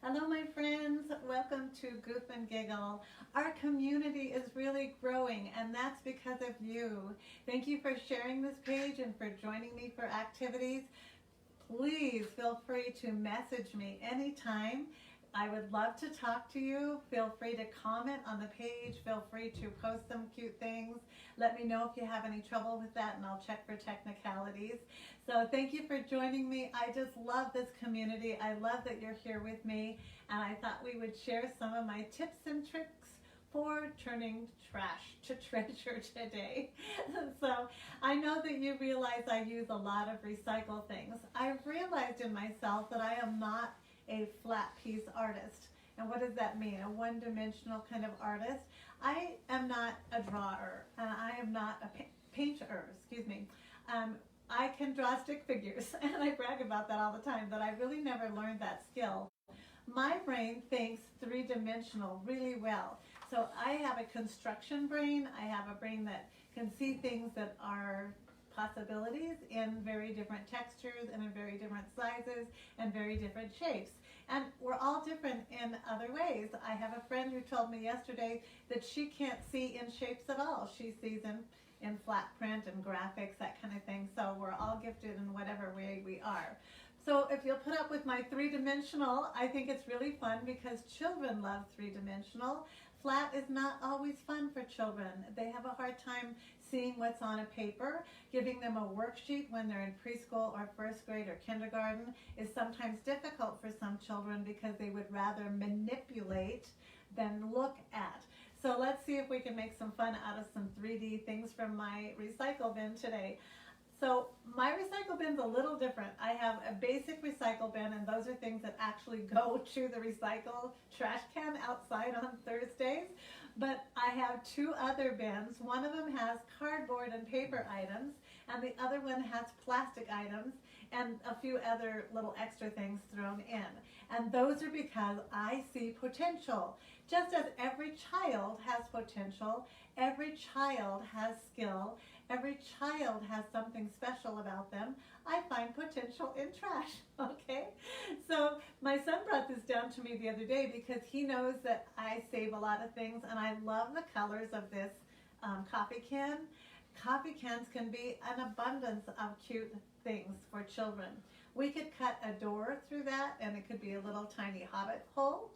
Hello, my friends. Welcome to Goof and Giggle. Our community is really growing, and that's because of you. Thank you for sharing this page and for joining me for activities. Please feel free to message me anytime. I would love to talk to you. Feel free to comment on the page. Feel free to post some cute things. Let me know if you have any trouble with that, and I'll check for technicalities. So thank you for joining me. I just love this community. I love that you're here with me, and I thought we would share some of my tips and tricks for turning trash to treasure today. So I know that you realize I use a lot of recycled things. I've realized in myself that I am not a flat piece artist. And what does that mean? A one-dimensional kind of artist? I am not a drawer, and I am not a painter, excuse me. I can draw stick figures, and I brag about that all the time, but I really never learned that skill. My brain thinks three-dimensional really well. So I have a construction brain. I have a brain that can see things that are possibilities in very different textures and in very different sizes and very different shapes. And we're all different in other ways. I have a friend who told me yesterday that she can't see in shapes at all. She sees in flat print and graphics, that kind of thing. So we're all gifted in whatever way we are. So if you'll put up with my three-dimensional, I think it's really fun because children love three-dimensional. Flat is not always fun for children. They have a hard time seeing what's on a paper. Giving them a worksheet when they're in preschool or first grade or kindergarten is sometimes difficult for some children because they would rather manipulate than look at. So let's see if we can make some fun out of some 3D things from my recycle bin today. So my recycle bin's a little different. I have a basic recycle bin, and those are things that actually go to the recycle trash can outside on Thursdays. But I have two other bins. One of them has cardboard and paper items, and the other one has plastic items and a few other little extra things thrown in. And those are because I see potential. Just as every child has potential, every child has skill, every child has something special about them, I find potential in trash, okay? So my son brought this down to me the other day because he knows that I save a lot of things, and I love the colors of this coffee can. Coffee cans can be an abundance of cute things for children. We could cut a door through that, and it could be a little tiny hobbit hole.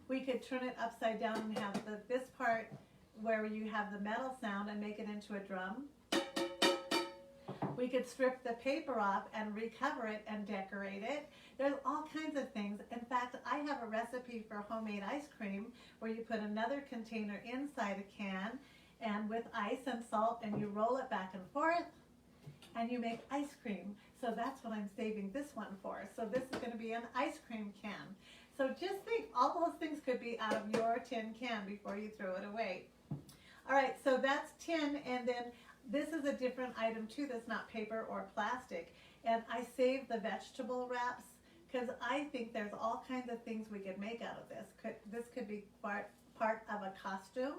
We could turn it upside down and have this part where you have the metal sound and make it into a drum. We could strip the paper off and recover it and decorate it. There's all kinds of things. In fact, I have a recipe for homemade ice cream where you put another container inside a can and with ice and salt, and you roll it back and forth and you make ice cream. So that's what I'm saving this one for. So this is going to be an ice cream can. So just think, all those things could be out of your tin can before you throw it away. All right, so that's tin, and then this is a different item too that's not paper or plastic. And I save the vegetable wraps because I think there's all kinds of things we could make out of this. This could be part of a costume.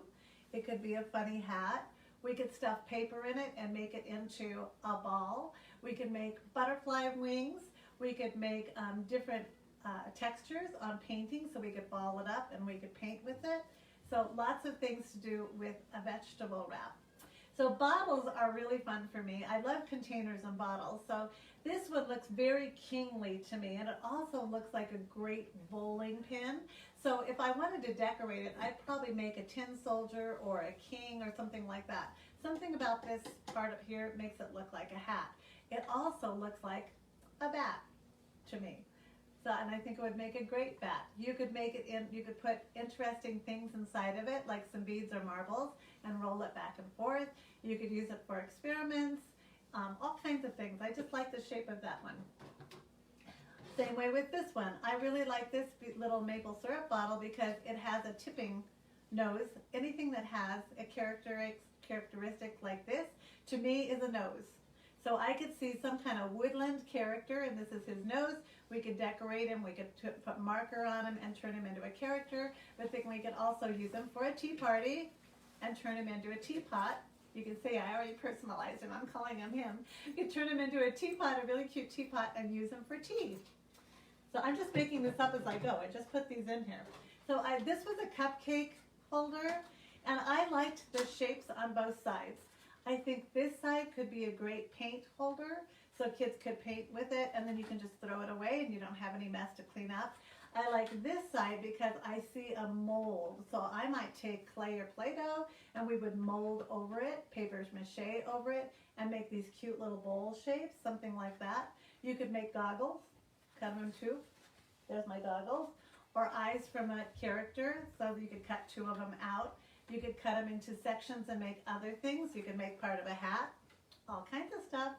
It could be a funny hat. We could stuff paper in it and make it into a ball. We could make butterfly wings. We could make different textures on painting, so we could ball it up and we could paint with it. So lots of things to do with a vegetable wrap. So bottles are really fun for me. I love containers and bottles. So this one looks very kingly to me, and it also looks like a great bowling pin. So if I wanted to decorate it, I'd probably make a tin soldier or a king or something like that. Something about this part up here makes it look like a hat. It also looks like a bat to me. So, and I think it would make a great bat. You could make it in, you could put interesting things inside of it, like some beads or marbles, and roll it back and forth. You could use it for experiments, all kinds of things. I just like the shape of that one. Same way with this one. I really like this little maple syrup bottle because it has a tipping nose. Anything that has a characteristic like this, to me, is a nose. So I could see some kind of woodland character, and this is his nose. We could decorate him, we could put marker on him and turn him into a character, but then we could also use him for a tea party and turn him into a teapot. You can see I already personalized him, I'm calling him him. You could turn him into a teapot, a really cute teapot, and use him for tea. So I'm just making this up as I go. I just put these in here. So this was a cupcake holder, and I liked the shapes on both sides. I think this side could be a great paint holder, so kids could paint with it, and then you can just throw it away and you don't have any mess to clean up. I like this side because I see a mold. So I might take clay or Play-Doh and we would mold over it, paper mache over it, and make these cute little bowl shapes, something like that. You could make goggles, cut them in two. There's my goggles. Or eyes from a character, so you could cut two of them out. You could cut them into sections and make other things. You could make part of a hat, all kinds of stuff.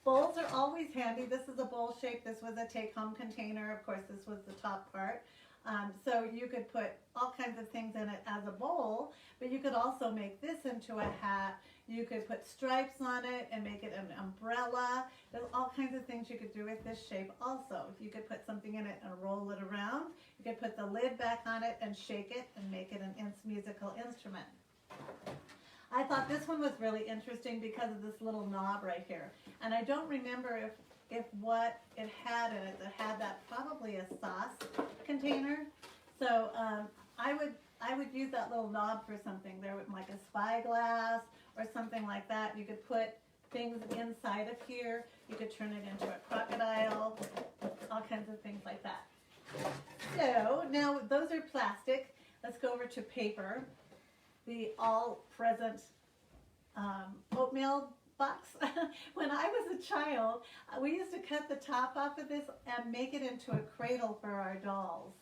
Bowls are always handy. This is a bowl shape. This was a take-home container. Of course, this was the top part. So you could put all kinds of things in it as a bowl, but you could also make this into a hat. You could put stripes on it and make it an umbrella. There's all kinds of things you could do with this shape also. You could put something in it and roll it around. You could put the lid back on it and shake it and make it an musical instrument. I thought this one was really interesting because of this little knob right here. And I don't remember if what it had in it. It had that probably a sauce container. So I would use that little knob for something. There would like a spyglass or something like that. You could put things inside of here. You could turn it into a crocodile, all kinds of things like that. So now those are plastic. Let's go over to paper. The all-present oatmeal box. When I was a child, we used to cut the top off of this and make it into a cradle for our dolls.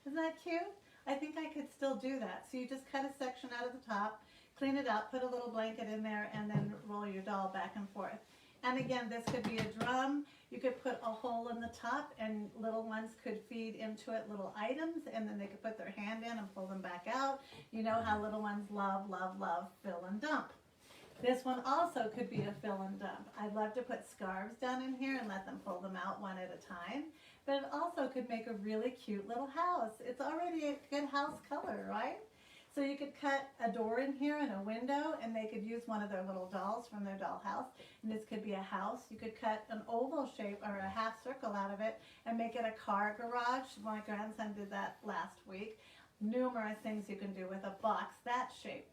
Isn't that cute? I think I could still do that. So you just cut a section out of the top, clean it up, put a little blanket in there, and then roll your doll back and forth. And again, this could be a drum. You could put a hole in the top and little ones could feed into it little items, and then they could put their hand in and pull them back out. You know how little ones love, love, love fill and dump. This one also could be a fill and dump. I'd love to put scarves down in here and let them pull them out one at a time. But it also could make a really cute little house. It's already a good house color, right? So you could cut a door in here and a window, and they could use one of their little dolls from their doll house. And this could be a house. You could cut an oval shape or a half circle out of it and make it a car garage. My grandson did that last week. Numerous things you can do with a box that shape.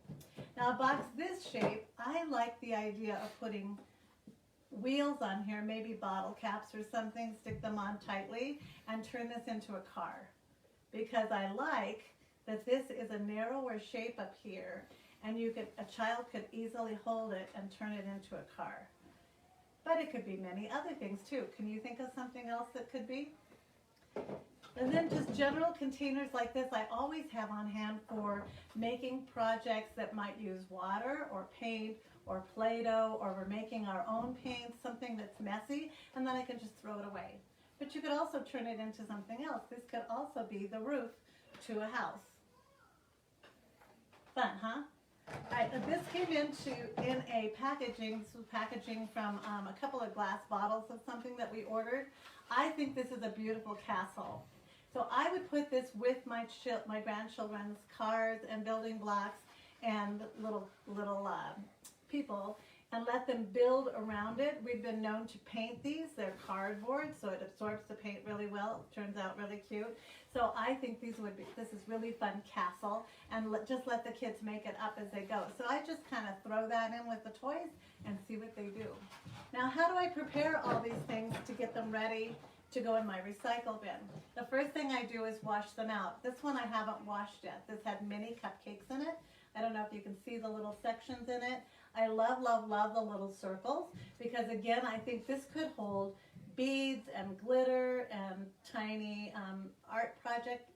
Now a box this shape, I like the idea of putting wheels on here, maybe bottle caps or something, stick them on tightly, and turn this into a car. Because I like that this is a narrower shape up here, and a child could easily hold it and turn it into a car. But it could be many other things too. Can you think of something else that could be? And then just general containers like this I always have on hand for making projects that might use water or paint or Play-Doh, or we're making our own paint, something that's messy, and then I can just throw it away. But you could also turn it into something else. This could also be the roof to a house. Fun, huh? All right, this came in a packaging. This was packaging from a couple of glass bottles of something that we ordered. I think this is a beautiful castle. So I would put this with my grandchildren's cars and building blocks and little people and let them build around it. We've been known to paint these. They're cardboard, so it absorbs the paint really well. It turns out really cute. So I think this is really fun castle, and just let the kids make it up as they go. So I just kind of throw that in with the toys and see what they do. Now, how do I prepare all these things to get them ready to go in my recycle bin? The first thing I do is wash them out. This one I haven't washed yet. This had mini cupcakes in it. I don't know if you can see the little sections in it. I love, love, love the little circles because, again, I think this could hold beads and glitter and tiny art project,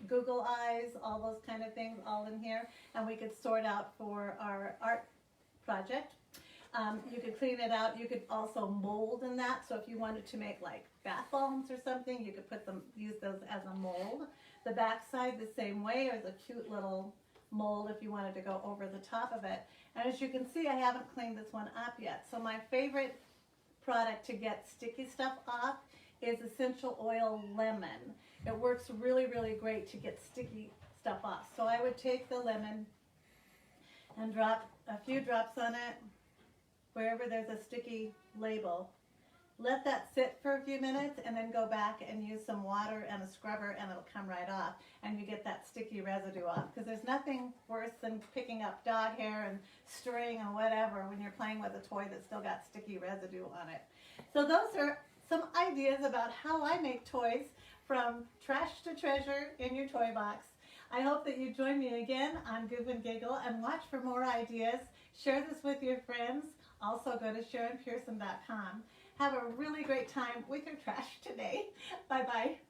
Google eyes, all those kind of things all in here. And we could sort out for our art project. You could clean it out. You could also mold in that. So if you wanted to make like bath bombs or something, you could use those as a mold. The back side the same way. There's a cute little mold if you wanted to go over the top of it. And as you can see, I haven't cleaned this one up yet. So my favorite product to get sticky stuff off is essential oil lemon. It works really, really great to get sticky stuff off. So I would take the lemon and drop a few drops on it wherever there's a sticky label. let that sit for a few minutes, and then go back and use some water and a scrubber, and it'll come right off, and you get that sticky residue off, because there's nothing worse than picking up dog hair and string and whatever when you're playing with a toy that's still got sticky residue on it. So those are some ideas about how I make toys from trash to treasure in your toy box. I hope that you join me again on Goof and Giggle and watch for more ideas. Share this with your friends. Also go to SharonPearson.com. Have a really great time with your trash today. Bye-bye.